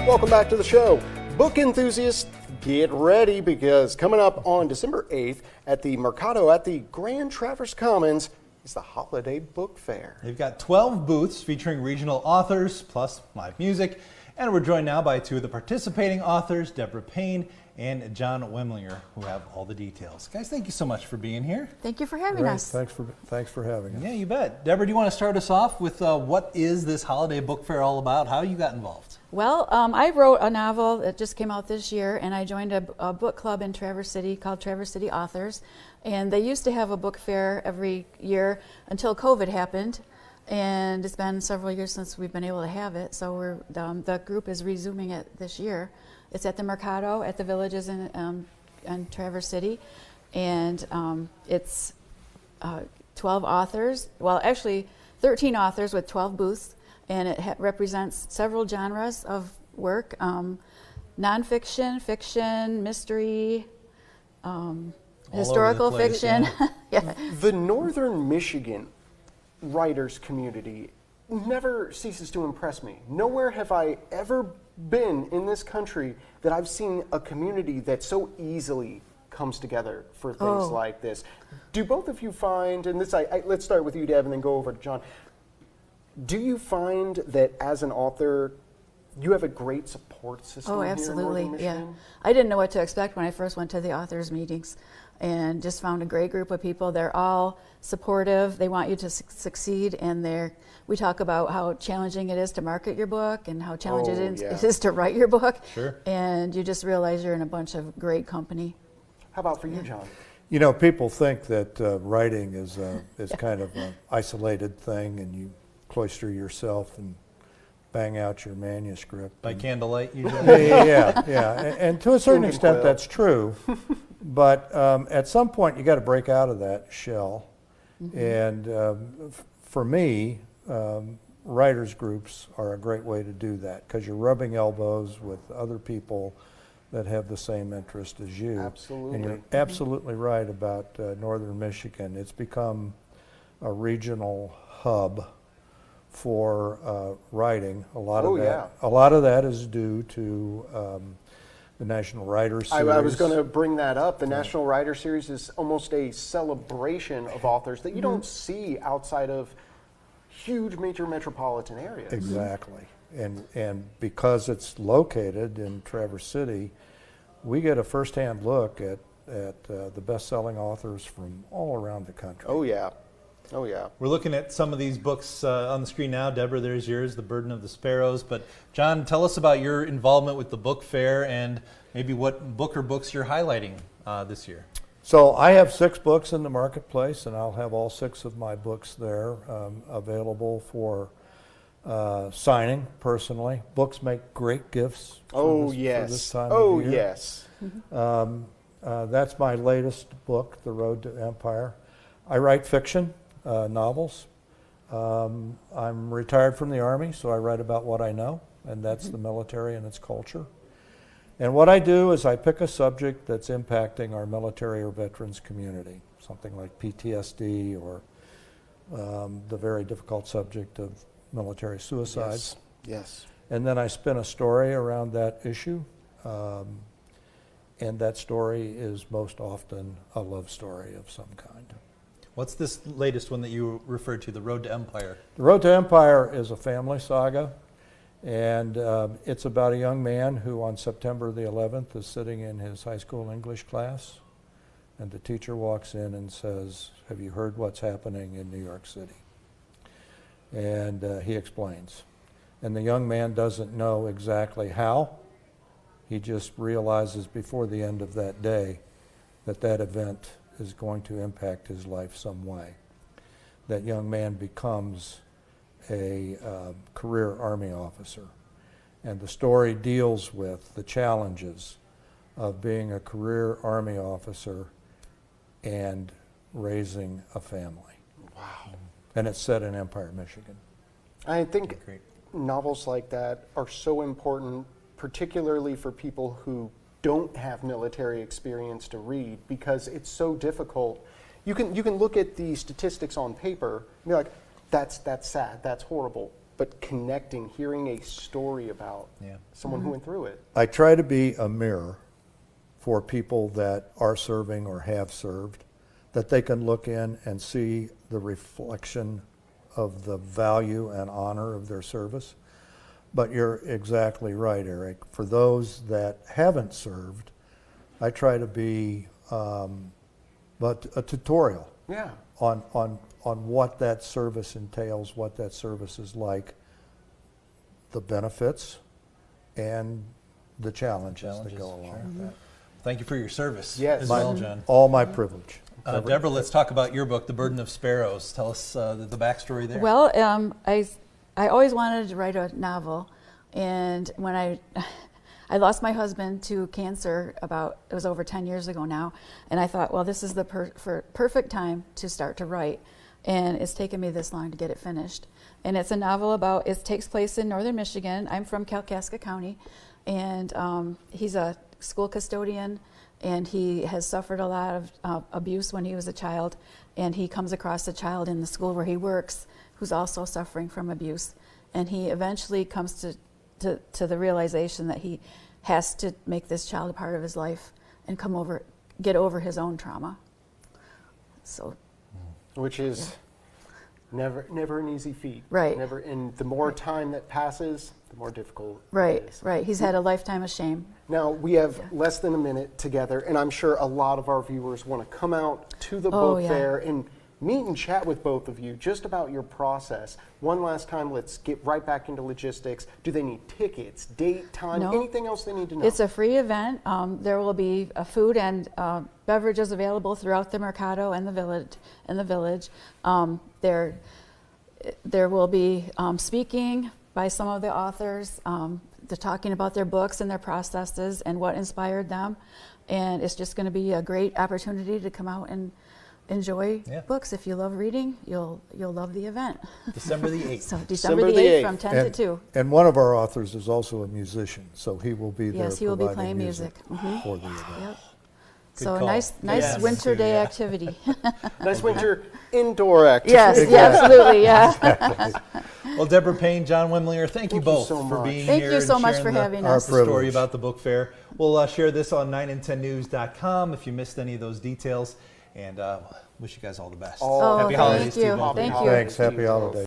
Welcome back to the show. Book enthusiasts, get ready because coming up on December 8th at the Mercado at the Grand Traverse Commons is the Holiday Book Fair. They've got 12 booths featuring regional authors plus live music. And we're joined now by two of the participating authors, Debra Payne and John Wemlinger, who have all the details. Guys, thank you so much for being here. Thank you for having us. Thanks for having us. Yeah, you bet. Debra, do you want to start us off with what is this Holiday Book Fair all about? How you got involved? Well, I wrote a novel that just came out this year, and I joined a book club in Traverse City called Traverse City Authors. And they used to have a book fair every year until COVID happened. And it's been several years since we've been able to have it, so the group is resuming it this year. It's at the Mercado at the Villages in Traverse City, and it's 12 authors, well actually 13 authors with 12 booths, and it represents several genres of work, nonfiction, fiction, mystery, historical fiction. Yeah. The Northern Michigan writers community never ceases to impress me. Nowhere have I ever been in this country that I've seen a community that so easily comes together for things like this. Do both of you find, and this let's start with you, Deb, and then go over to John. Do you find that as an author, you have a great support system? Oh, absolutely, here in Northern Michigan? Yeah. I didn't know what to expect when I first went to the authors meetings, and just found a great group of people. They're all supportive. They want you to succeed, and we talk about how challenging it is to market your book and how challenging it is to write your book. Sure. And you just realize you're in a bunch of great company. How about for you, John? You know, people think that writing is kind of an isolated thing, and you cloister yourself and bang out your manuscript. By candlelight, usually? Yeah. And to a certain extent, that's true. But at some point, you got to break out of that shell. Mm-hmm. And for me, writers groups are a great way to do that because you're rubbing elbows with other people that have the same interest as you. Absolutely. And you're absolutely right about Northern Michigan. It's become a regional hub for writing. A lot of that is due to the National Writers Series. I was going to bring that up. The National Writers Series is almost a celebration of authors that you don't see outside of huge major metropolitan areas. Exactly. And because it's located in Traverse City, we get a first-hand look at the best-selling authors from all around the country. Oh, yeah. Oh, yeah. We're looking at some of these books on the screen now. Debra, there's yours, The Burden of the Sparrows. But John, tell us about your involvement with the book fair and maybe what book or books you're highlighting this year. So I have 6 books in the marketplace, and I'll have all 6 of my books there available for signing personally. Books make great gifts for this time of year. Yes. That's my latest book, The Road to Empire. I write fiction. Novels. I'm retired from the Army, so I write about what I know, and that's the military and its culture. And what I do is I pick a subject that's impacting our military or veterans community, something like PTSD or the very difficult subject of military suicides. Yes. And then I spin a story around that issue, and that story is most often a love story of some kind. What's this latest one that you referred to, The Road to Empire? The Road to Empire is a family saga, and it's about a young man who on September the 11th is sitting in his high school English class, and the teacher walks in and says, "Have you heard what's happening in New York City?" And he explains. And the young man doesn't know exactly how. He just realizes before the end of that day that that event is going to impact his life some way. That young man becomes a career Army officer. And the story deals with the challenges of being a career Army officer and raising a family. Wow. And it's set in Empire, Michigan. I think novels like that are so important, particularly for people who don't have military experience to read, because it's so difficult. You can look at the statistics on paper and be like, that's sad, that's horrible. but connecting, hearing a story about someone who went through it. I try to be a mirror for people that are serving or have served, that they can look in and see the reflection of the value and honor of their service. But you're exactly right, Eric. For those that haven't served, I try to be but a tutorial on what that service entails, what that service is like, the benefits, and the challenges that go along with that. Thank you for your service Yes. as well, John. All my privilege. Deborah, let's talk about your book, The Burden of Sparrows. Tell us the backstory there. Well, I always wanted to write a novel, and when I lost my husband to cancer it was over 10 years ago now, and I thought, well, this is the perfect time to start to write, and it's taken me this long to get it finished. And it's a novel it takes place in northern Michigan. I'm from Kalkaska County, and he's a school custodian, and he has suffered a lot of abuse when he was a child, and he comes across a child in the school where he works who's also suffering from abuse, and he eventually comes to the realization that he has to make this child a part of his life and get over his own trauma. So, which is never an easy feat. Right. Never, and the more time that passes, the more difficult it is. Right. He's had a lifetime of shame. Now, we have less than a minute together, and I'm sure a lot of our viewers want to come out to the book fair and meet and chat with both of you just about your process. One last time, let's get right back into logistics. Do they need tickets, date, time, anything else they need to know? It's a free event. There will be food and beverages available throughout the Mercado and the village. There will be speaking by some of the authors. They're talking about their books and their processes and what inspired them. And it's just going to be a great opportunity to come out and enjoy books. If you love reading, you'll love the event. December the 8th. So December the 8th from 10 to 2. And one of our authors is also a musician, so he will be there. Yes, he will be providing playing music for the event. Yep. Good So call. nice winter day activity. Nice winter indoor activity. Yes, absolutely, yeah. Well, Debra Payne, John Wemlinger, thank you both so for much. being Thank here. you so and much sharing for having the us. story privilege. about the book fair. We'll share this on 9and10news.com if you missed any of those details. And wish you guys all the best. Oh, Happy thank holidays to you. you both. Thank you. Thanks. Happy holidays.